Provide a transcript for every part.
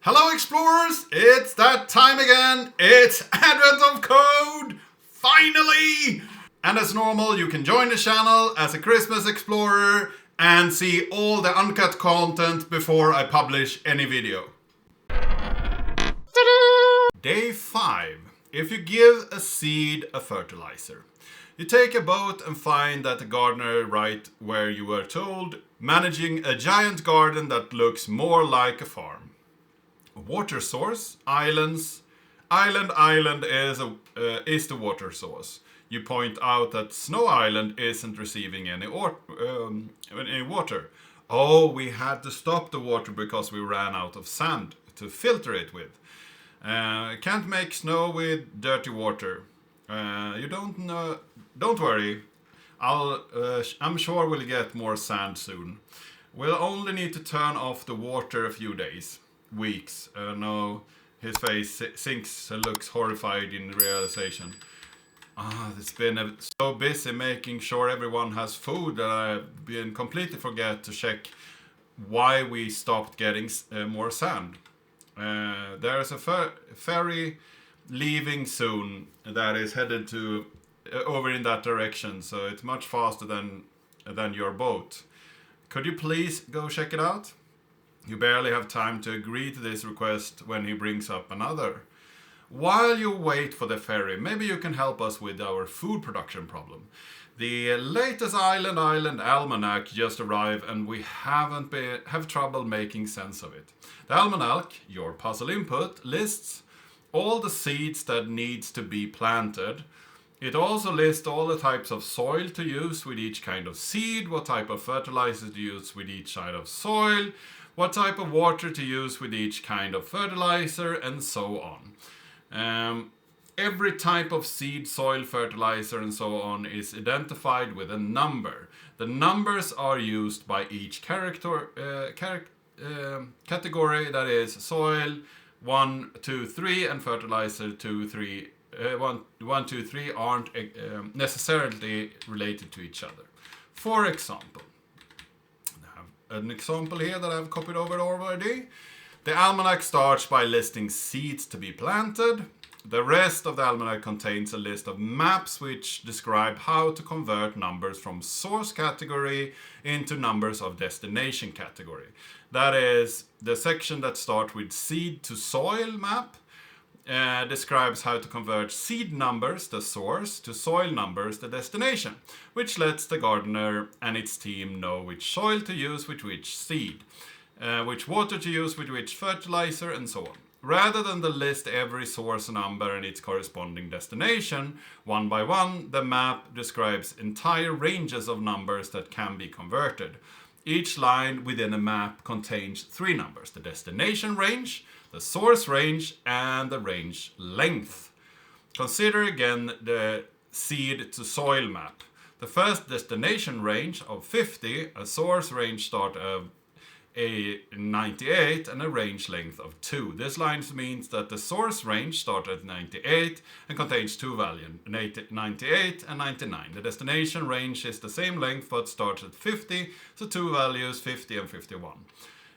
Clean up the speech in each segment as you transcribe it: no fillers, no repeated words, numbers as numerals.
Hello explorers, it's that time again. It's Advent of Code, finally! And as normal, you can join the channel as a Christmas explorer and see all the uncut content before I publish any video. Day 5. If you give a seed a fertilizer. You take a boat and find that the gardener right where you were told, managing a giant garden that looks more like a farm. Water source, islands. Island is the water source. You point out that Snow Island isn't receiving any water. Oh, we had to stop the water because we ran out of sand to filter it with. Can't make snow with dirty water. You don't know. Don't worry. I'm sure we'll get more sand soon. We'll only need to turn off the water a few days, weeks. No, his face sinks and looks horrified in realization. It's been so busy making sure everyone has food that I've been completely forget to check why we stopped getting more sand. There's a ferry leaving soon that is headed to over in that direction, so it's much faster than your boat. Could you please go check it out? You barely have time to agree to this request when he brings up another. While you wait for the ferry, maybe you can help us with our food production problem. The latest Island Almanac just arrived and we have trouble making sense of it. The Almanac, your puzzle input, lists all the seeds that needs to be planted. It also lists all the types of soil to use with each kind of seed, what type of fertilizer to use with each kind of soil, what type of water to use with each kind of fertilizer, and so on. Every type of seed, soil, fertilizer, and so on is identified with a number. The numbers are used by each category, that is soil 1, 2, 3, and fertilizer 2, 3. 1, 2, 3 aren't necessarily related to each other. For example, I have an example here that I've copied over already. The almanac starts by listing seeds to be planted. The rest of the almanac contains a list of maps which describe how to convert numbers from source category into numbers of destination category. That is, the section that starts with seed to soil map describes how to convert seed numbers, the source, to soil numbers, the destination, which lets the gardener and its team know which soil to use with which seed, which water to use with which fertilizer, and so on. Rather than to list every source number and its corresponding destination, one by one, the map describes entire ranges of numbers that can be converted. Each line within a map contains 3 numbers: the destination range, the source range, and the range length. Consider again the seed to soil map. The first destination range of 50, a source range start of a 98, and a range length of 2. This line means that the source range starts at 98 and contains 2 values, 98 and 99. The destination range is the same length but starts at 50, so 2 values, 50 and 51.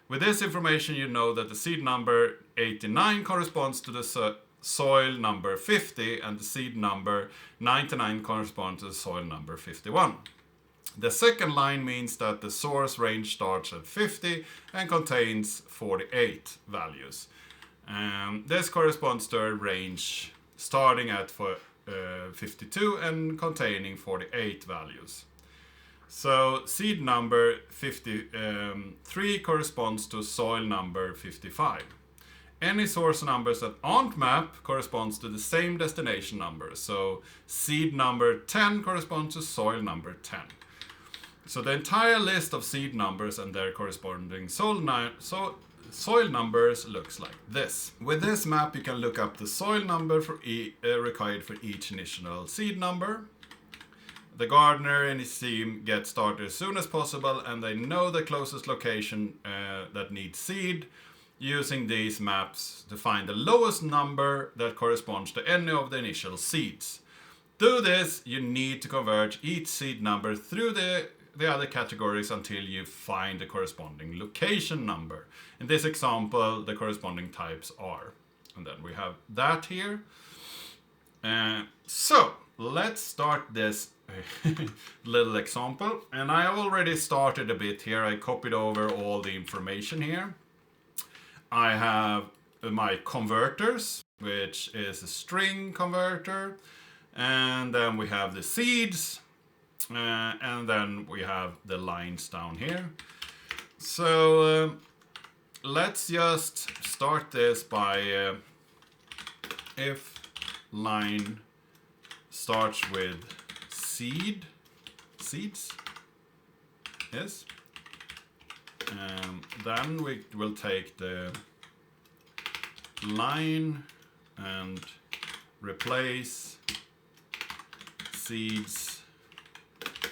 With this information, you know that the seed number 89 corresponds to the soil number 50, and the seed number 99 corresponds to the soil number 51. The second line means that the source range starts at 50 and contains 48 values. This corresponds to a range starting at 52 and containing 48 values. So seed number 53 corresponds to soil number 55. Any source numbers that aren't mapped corresponds to the same destination number. So seed number 10 corresponds to soil number 10. So the entire list of seed numbers and their corresponding soil numbers looks like this. With this map, you can look up the soil number for required for each initial seed number. The gardener and his team get started as soon as possible, and they know the closest location that needs seed, using these maps to find the lowest number that corresponds to any of the initial seeds. To do this, you need to convert each seed number through the the other categories until you find the corresponding location number. In this example, the corresponding types are. And then we have that here. So let's start this little example. And I already started a bit here. I copied over all the information here. I have my converters, which is a string converter. And then we have the seeds. And then we have the lines down here. So let's just start this by if line starts with seeds, yes. Then we will take the line and replace seeds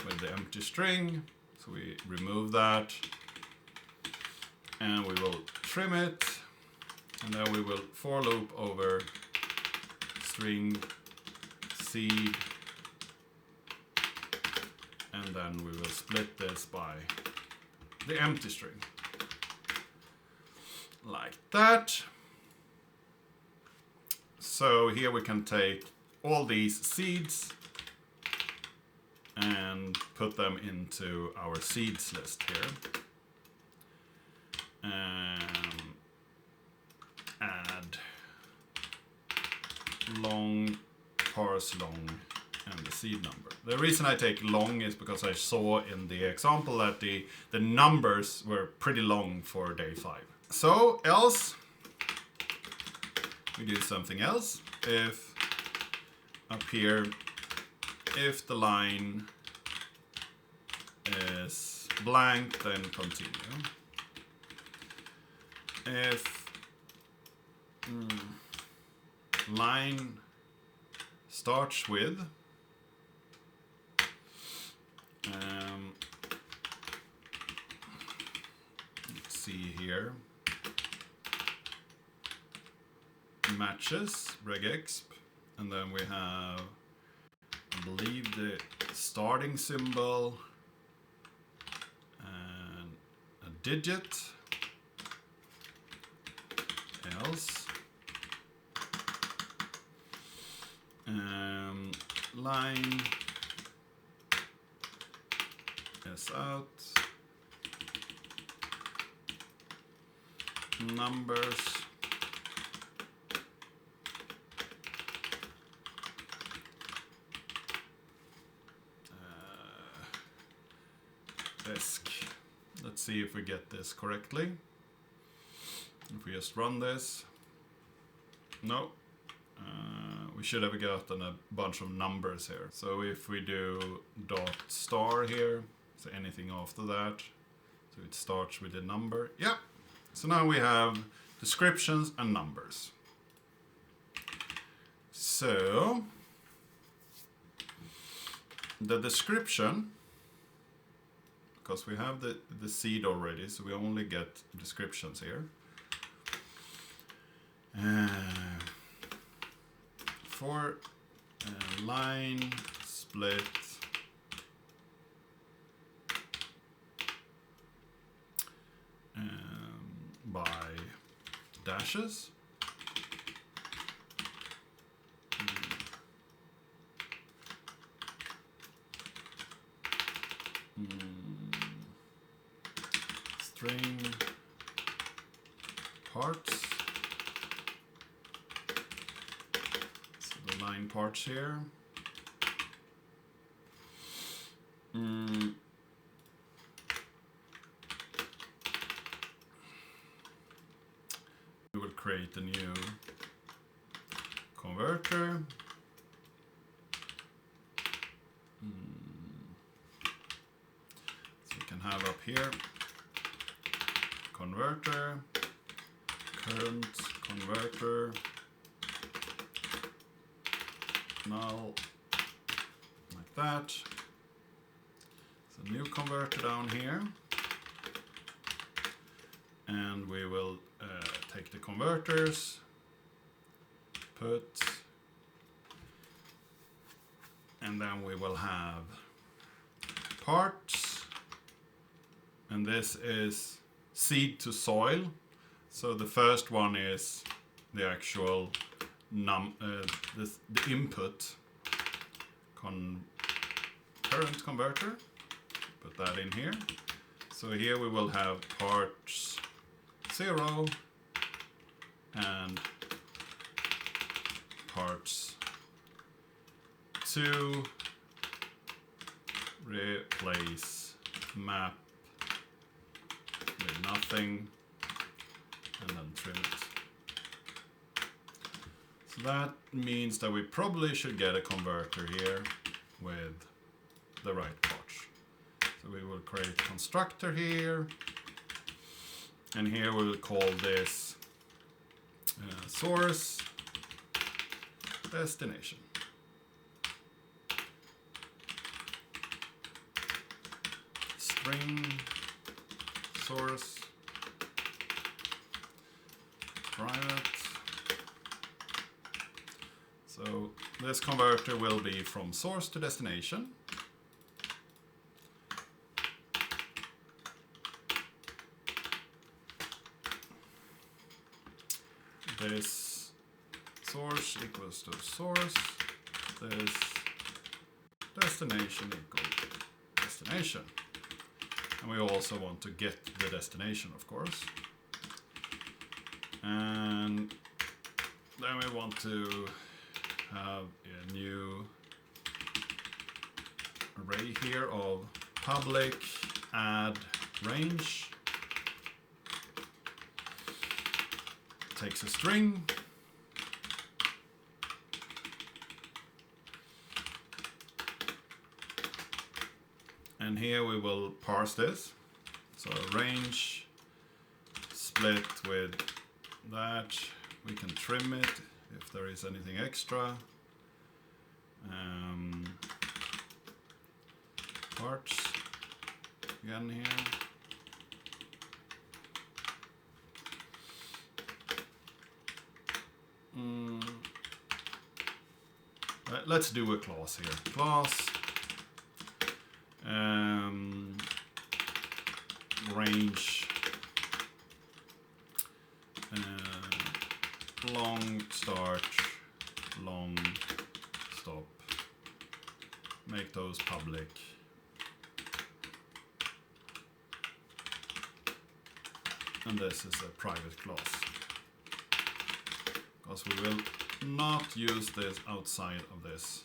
with the empty string. So we remove that and we will trim it, and then we will for loop over string seed, and then we will split this by the empty string like that. So here we can take all these seeds and put them into our seeds list here. Add long, parse long, and the seed number. The reason I take long is because I saw in the example that the numbers were pretty long for day 5. So else, we do something else. If up here, if the line is blank, then continue. If line starts with let's see here, matches regexp, and then we have, I believe, the starting symbol and a digit. Else line is out, numbers disk. Let's see if we get this correctly. If we just run this, no, we should have gotten a bunch of numbers here. So if we do dot star here, so anything after that, so it starts with a number. Yeah, so now we have descriptions and numbers. So the description, because we have the seed already, so we only get descriptions here. For line split by dashes. String parts. So the line parts here. We will create a new converter. So we can have up here converter, current converter, null, like that. So new converter down here, and we will take the converters, put, and then we will have parts and this is seed to soil. So the first one is the actual the input current converter. Put that in here. So here we will have parts 0 and parts 2. Replace map with nothing, and then trim it. So that means that we probably should get a converter here with the right parts. So we will create a constructor here, and here we will call this source destination. String source private. So this converter will be from source to destination. This source equals to source. This destination equals destination. And we also want to get the destination, of course. And then we want to have a new array here of public add range. Takes a string. And here we will parse this. So range split with that. We can trim it if there is anything extra. Parts again here. Let's do a class here. Class range long start, long stop. Make those public. And this is a private class, because we will not use this outside of this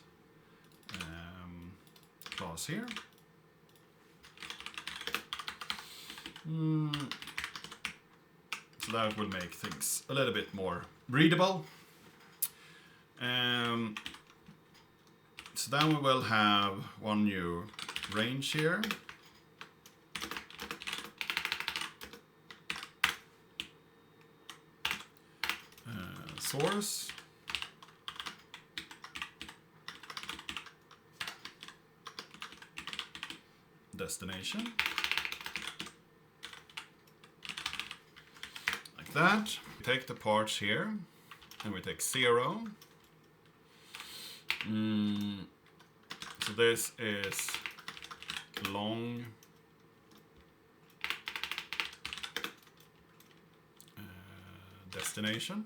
class here. So that will make things a little bit more readable. So then we will have one new range here. Source. Destination. Like that. We take the parts here and we take 0. So this is long destination.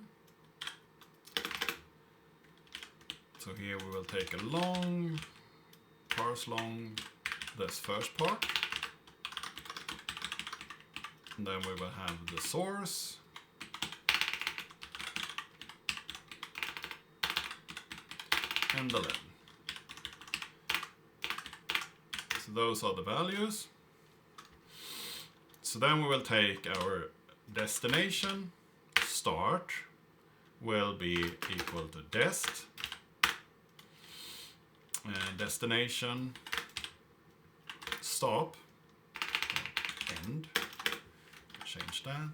So here we will take a long, parse long, this first part. And then we will have the source. And the len. So those are the values. So then we will take our destination, start, will be equal to dest. Destination, stop, end, change that.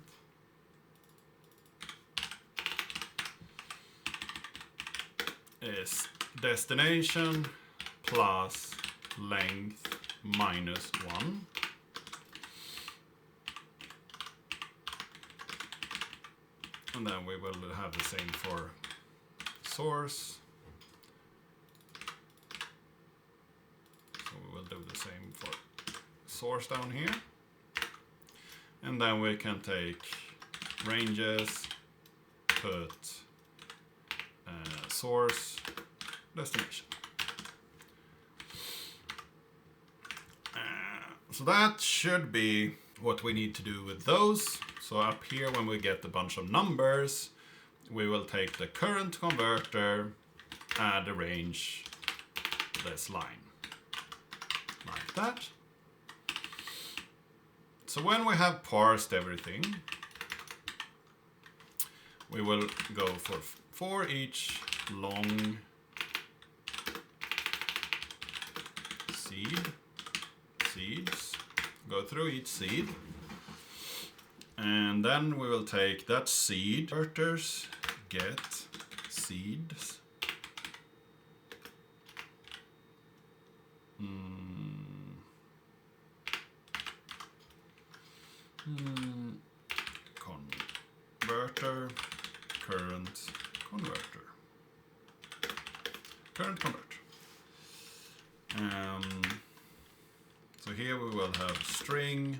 Is destination plus length minus 1. And then we will have the same for source. So we will do the same for source down here. And then we can take ranges, put source, destination. So that should be what we need to do with those. So up here, when we get a bunch of numbers, we will take the current converter, add a range, this line, like that. So when we have parsed everything, we will go for each long seeds, go through each seed, and then we will take that seed, converters, get seeds, converter, current converter. So here we will have string,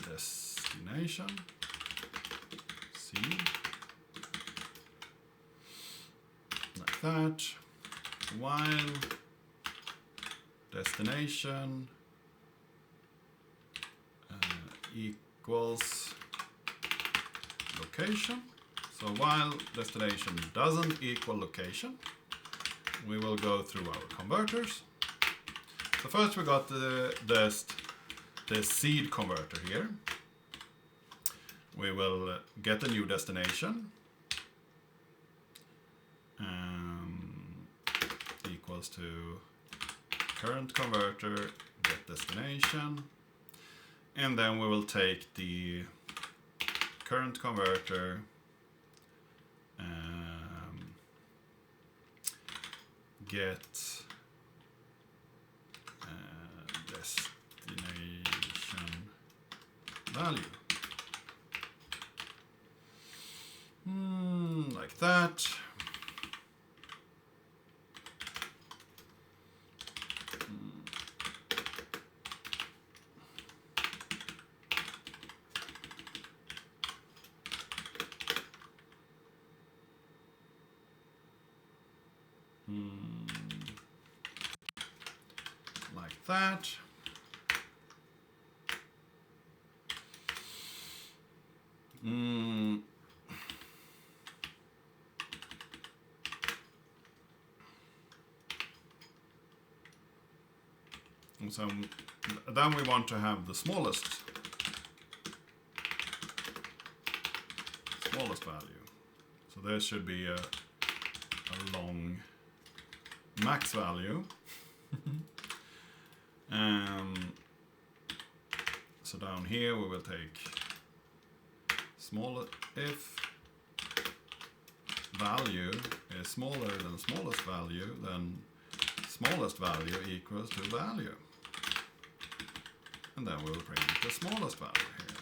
destination, seed, like that, while destination equals location. So while destination doesn't equal location, we will go through our converters. So first we got the seed converter here. We will get a new destination, equals to current converter, get destination, and then we will take the current converter, get destination value, like that. Like that. So then we want to have the smallest value. So there should be a long max value. So down here we will take if value is smaller than smallest value, then smallest value equals to value. And then we will print the smallest value here.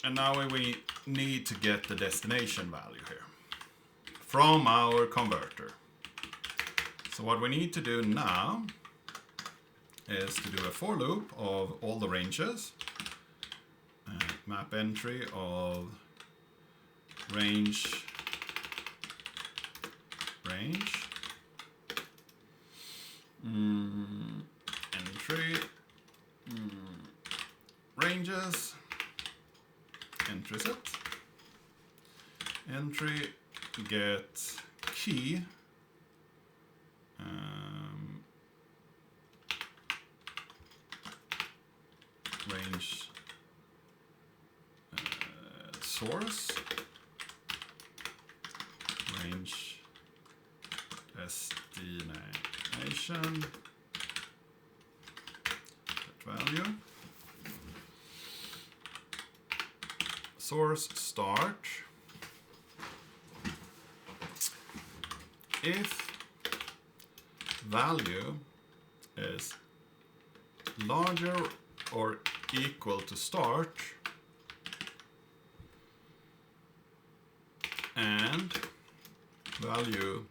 And now we need to get the destination value here from our converter. So what we need to do now is to do a for loop of all the ranges, map entry of range, entry, ranges, entry set, entry get key, range source, range destination, value, source start, if value is larger or equal to start and value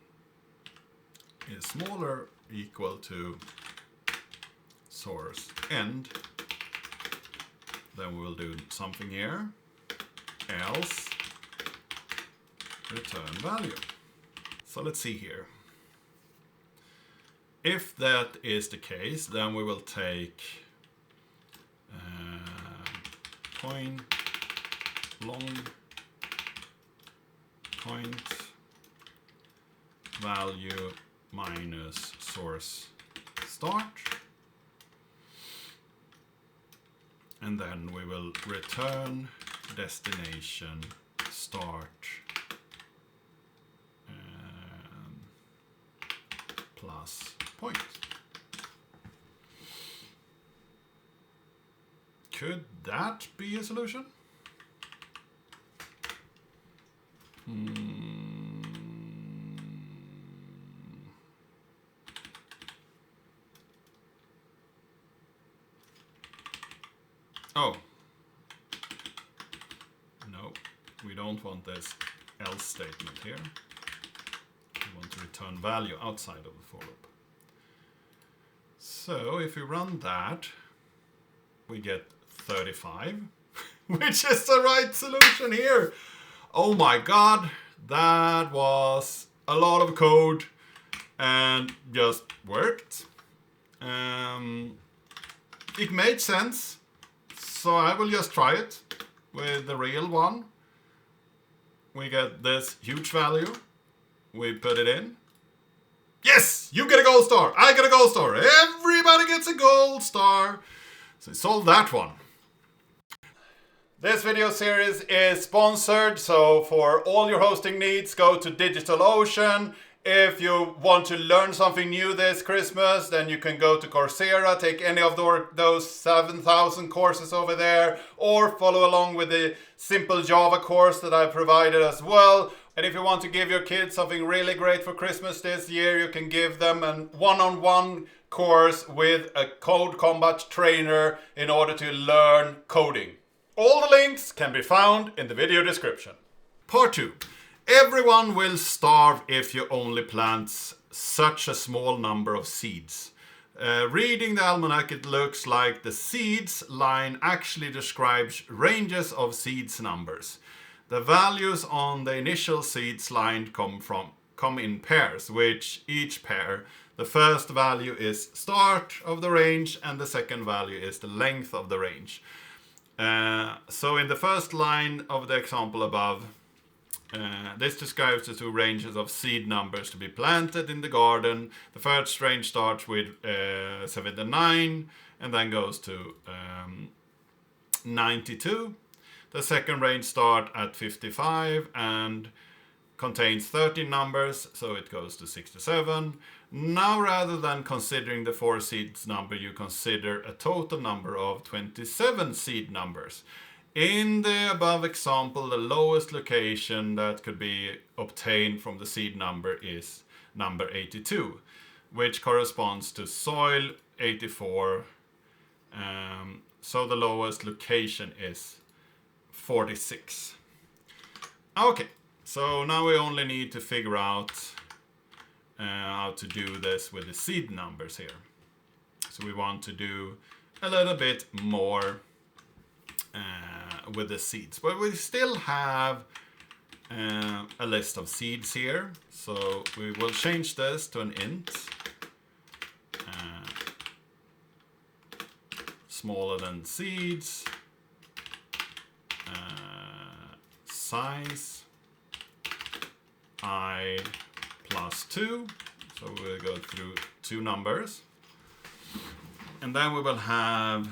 is smaller equal to source end, then we'll do something here, else return value. So let's see here. If that is the case, then we will take point long point value minus source start, and then we will return destination start plus point. Could that be a solution? Oh. No, we don't want this else statement here. We want to return value outside of the for loop. So if we run that, we get 35, which is the right solution here. Oh my god, that was a lot of code and just worked. It made sense, so I will just try it with the real one. We get this huge value, we put it in. Yes, you get a gold star, I get a gold star, everybody gets a gold star. So we solved that one. This video series is sponsored, so for all your hosting needs, go to DigitalOcean. If you want to learn something new this Christmas, then you can go to Coursera, take any of those 7,000 courses over there, or follow along with the simple Java course that I provided as well. And if you want to give your kids something really great for Christmas this year, you can give them a one-on-one course with a Code Combat trainer in order to learn coding. All the links can be found in the video description. Part 2. Everyone will starve if you only plant such a small number of seeds. Reading the almanac, it looks like the seeds line actually describes ranges of seeds numbers. The values on the initial seeds line come in pairs, which each pair, the first value is start of the range and the second value is the length of the range. So in the first line of the example above, this describes the two ranges of seed numbers to be planted in the garden. The first range starts with 79 and then goes to 92. The second range starts at 55 and contains 13 numbers, so it goes to 67. Now, rather than considering the 4 seeds number, you consider a total number of 27 seed numbers. In the above example, the lowest location that could be obtained from the seed number is number 82, which corresponds to soil 84. So the lowest location is 46. Okay, so now we only need to figure out how to do this with the seed numbers here. So we want to do a little bit more with the seeds, but we still have a list of seeds here, so we will change this to an int, smaller than seeds, size I plus 2, so we'll go through 2 numbers, and then we will have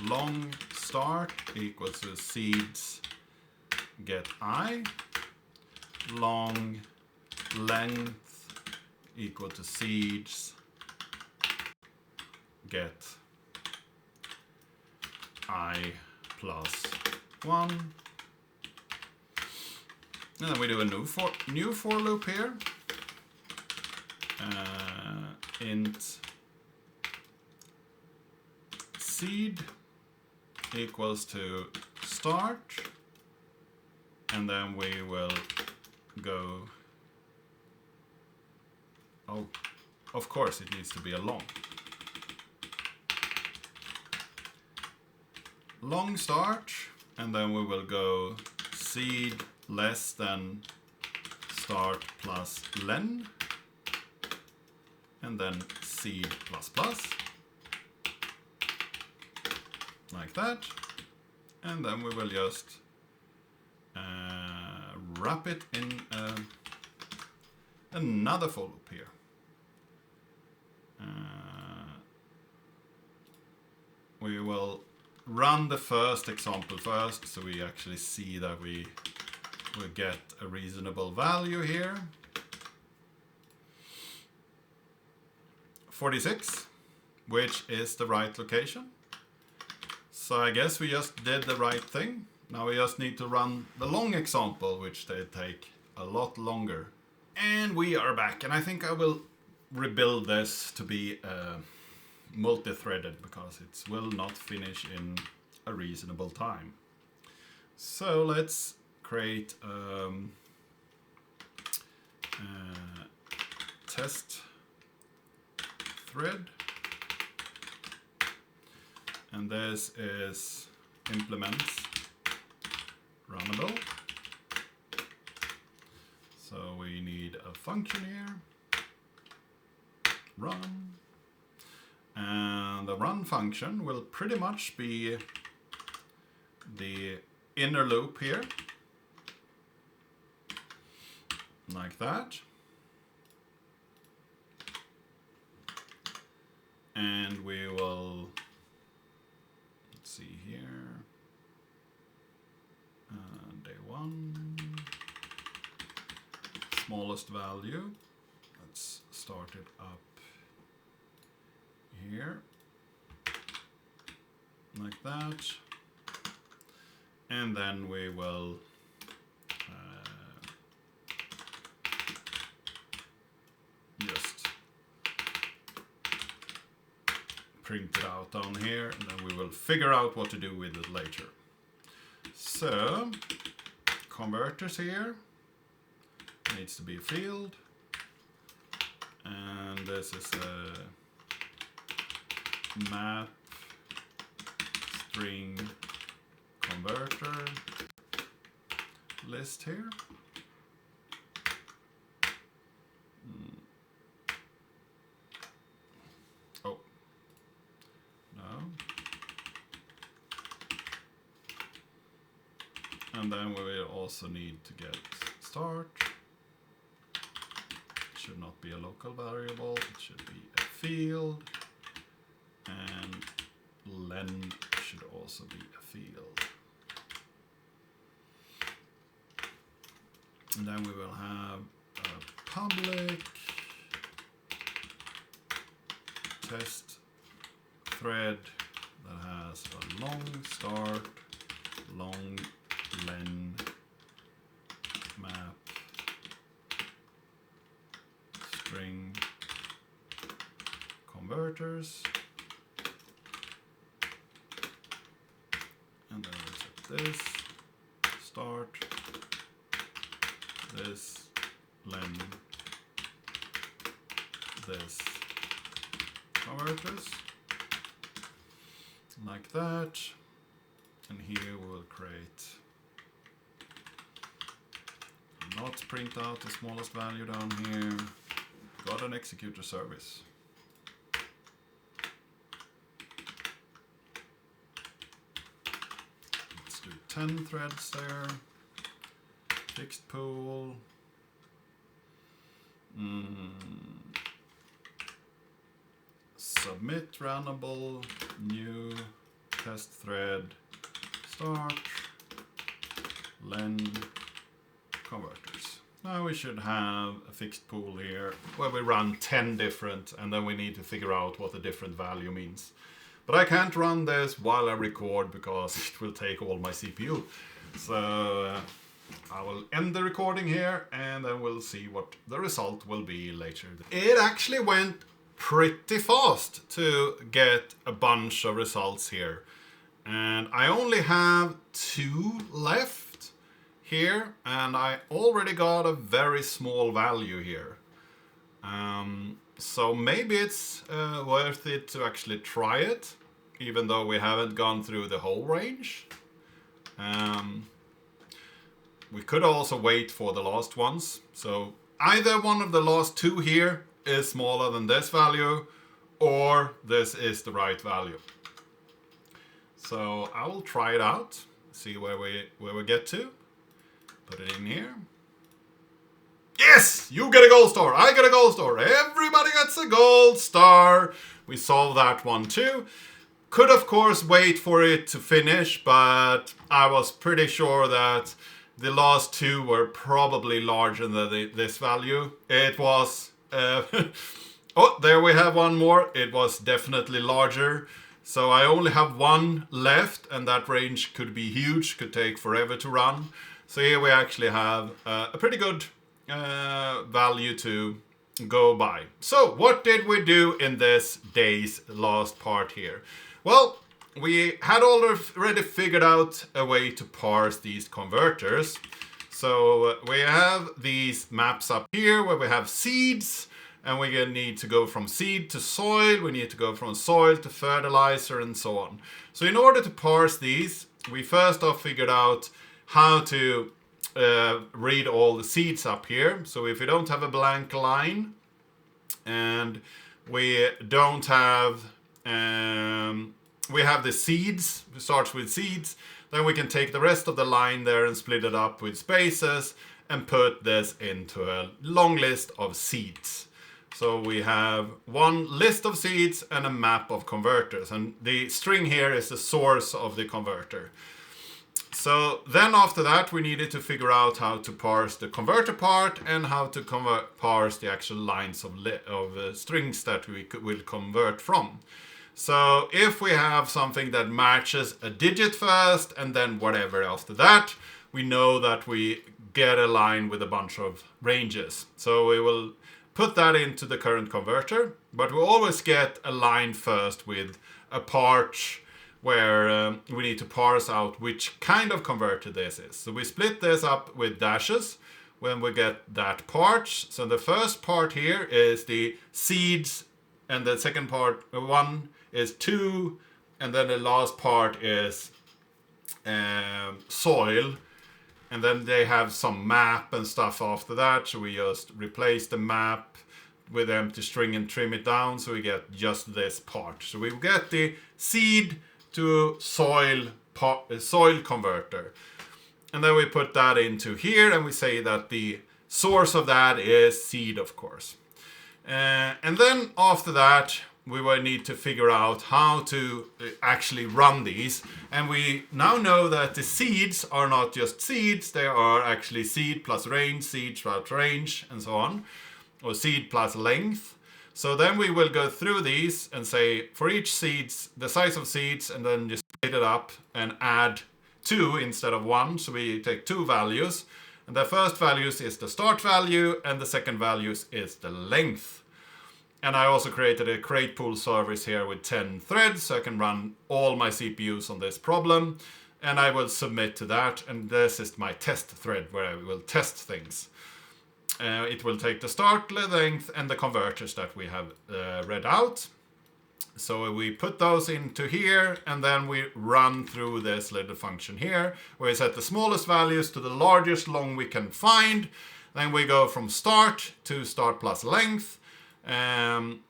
long start equals to seeds get I, long length equal to seeds get I plus 1. And then we do a new for loop here. Int seed equals to start, and then we will go Oh, of course it needs to be a long. Long start, and then we will go seed less than start plus len, and then seed plus plus, like that, and then we will just wrap it in another for loop here. We will run the first example first, so we actually see that we will get a reasonable value here. 46, which is the right location. So I guess we just did the right thing. Now we just need to run the long example, which they take a lot longer. And we are back, and I think I will rebuild this to be multi-threaded because it will not finish in a reasonable time. So let's create test thread, and this is implements runnable. So we need a function here, run, and the run function will pretty much be the inner loop here, like that. And we will, let's see here, day 1, smallest value. Let's start it up here, like that. And then we will just print it out down here, and then we will figure out what to do with it later. So, converters here needs to be a field, and this is a map string converter list here. Oh, no. And then we will also need to get start. It should not be a local variable, it should be a field. And len should also be a field. And then we will have a public test thread that has a long start, long len, map, string, converters. And then we set this, start, this, len, this, converters, like that. And here we will create, not print out the smallest value down here, got an executor service. Let's do 10 threads there, fixed pool, submit runnable, new test thread, start, len, converters. Now we should have a fixed pool here where we run 10 different, and then we need to figure out what the different value means. But I can't run this while I record because it will take all my CPU. So I will end the recording here, and then we'll see what the result will be later. It actually went pretty fast to get a bunch of results here. And I only have 2 left here, and I already got a very small value here. So maybe it's worth it to actually try it, even though we haven't gone through the whole range. We could also wait for the last ones. So either one of the last two here is smaller than this value, or this is the right value. So I will try it out, see where we get to. Put it in here. Yes! You get a gold star. I get a gold star. Everybody gets a gold star. We solved that one too. Could of course wait for it to finish, but I was pretty sure that the last two were probably larger than this value. It was... oh, there we have one more. It was definitely larger. So I only have one left, and that range could be huge, could take forever to run. So here we actually have a pretty good value to go by. So what did we do in this day's last part here? Well, we had already figured out a way to parse these converters. So we have these maps up here where we have seeds, and we need to go from seed to soil, we need to go from soil to fertilizer, and so on. So in order to parse these, we first off figured out how to read all the seeds up here. So if we don't have a blank line, and we don't have, we have the seeds, it starts with seeds, then we can take the rest of the line there and split it up with spaces and put this into a long list of seeds. So we have one list of seeds and a map of converters, and the string here is the source of the converter. So then after that we needed to figure out how to parse the converter part and how to parse the actual lines of strings that we will convert from. So if we have something that matches a digit first and then whatever after that, we know that we get a line with a bunch of ranges. So we will put that into the current converter, but we always get a line first with a part where we need to parse out which kind of converter this is. So we split this up with dashes when we get that part. So the first part here is the seeds, and the second part, one is 2, and then the last part is soil. And then they have some map and stuff after that, so we just replace the map with empty string and trim it down, so we get just this part. So we get the seed to soil converter. And then we put that into here, and we say that the source of that is seed, of course. And then after that, we will need to figure out how to actually run these. And we now know that the seeds are not just seeds, they are actually seed plus range, seed plus range, and so on. Or seed plus length. So then we will go through these and say for each seeds, the size of seeds, and then just split it up and add 2 instead of 1. So we take 2 values. And the first values is the start value, and the second values is the length. And I also created a crate pool service here with 10 threads, so I can run all my CPUs on this problem. And I will submit to that, and this is my test thread where I will test things. It will take the start length and the converters that we have read out. So we put those into here, and then we run through this little function here, where we set the smallest values to the largest long we can find. Then we go from start to start plus length. And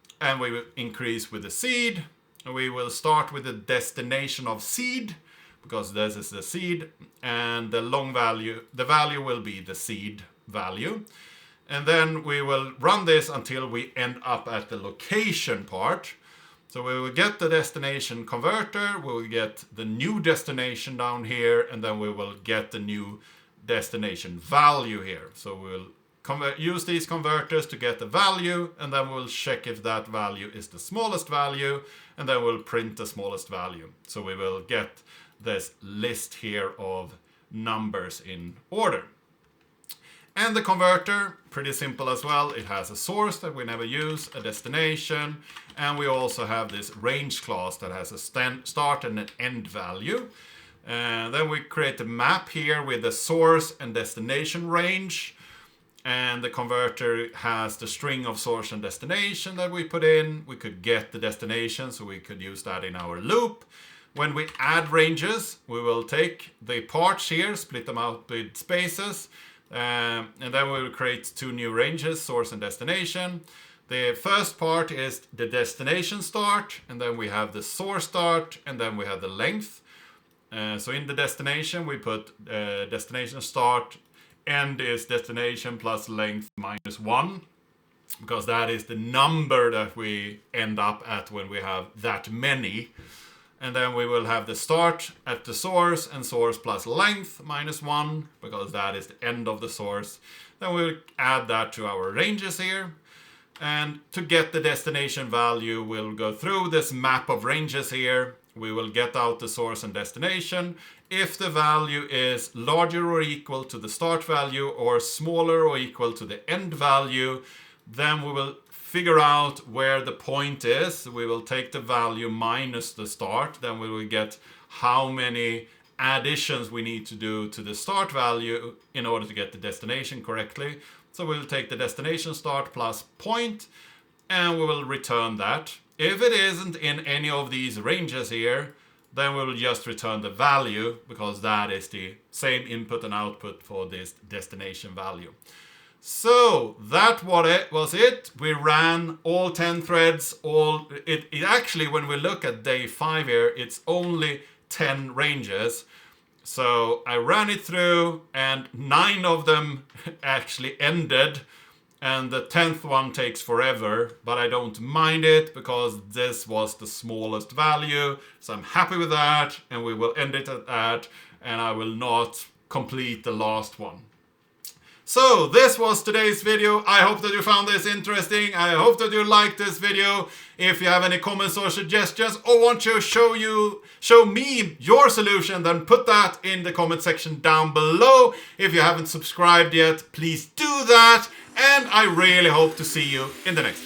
we will increase with the seed. We will start with the destination of seed, because this is the seed, and the long value, the value will be the seed value. And then we will run this until we end up at the location part. So we will get the destination converter, we will get the new destination down here, and then we will get the new destination value here. So we'll use these converters to get the value, and then we'll check if that value is the smallest value, and then we'll print the smallest value. So we will get this list here of numbers in order. And the converter, pretty simple as well. It has a source that we never use, a destination, and we also have this range class that has a start and an end value. Then we create a map here with the source and destination range. and the converter has the string of source and destination that we put in. We could get the destination, so we could use that in our loop. When we add ranges, we will take the parts here, split them out with spaces, and then we will create two new ranges, source and destination. The first part is the destination start, and then we have the source start, and then we have the length. So in the destination, we put destination start, end is destination plus length minus 1, because that is the number that we end up at when we have that many. And then we will have the start at the source, and source plus length minus 1, because that is the end of the source. Then we'll add that to our ranges here. And to get the destination value, we'll go through this map of ranges here. We will get out the source and destination. If the value is larger or equal to the start value or smaller or equal to the end value, then we will figure out where the point is. We will take the value minus the start. Then we will get how many additions we need to do to the start value in order to get the destination correctly. So we'll take the destination start plus point, and we will return that. If it isn't in any of these ranges here, then we will just return the value, because that is the same input and output for this destination value. So that was it. We ran all 10 threads. It actually, when we look at day 5 here, it's only 10 ranges. So I ran it through, and 9 of them actually ended, and the 10th one takes forever, but I don't mind it because this was the smallest value. So I'm happy with that, and we will end it at that, and I will not complete the last one. So this was today's video. I hope that you found this interesting. I hope that you liked this video. If you have any comments or suggestions, or want to show me your solution, then put that in the comment section down below. If you haven't subscribed yet, please do that. And I really hope to see you in the next video.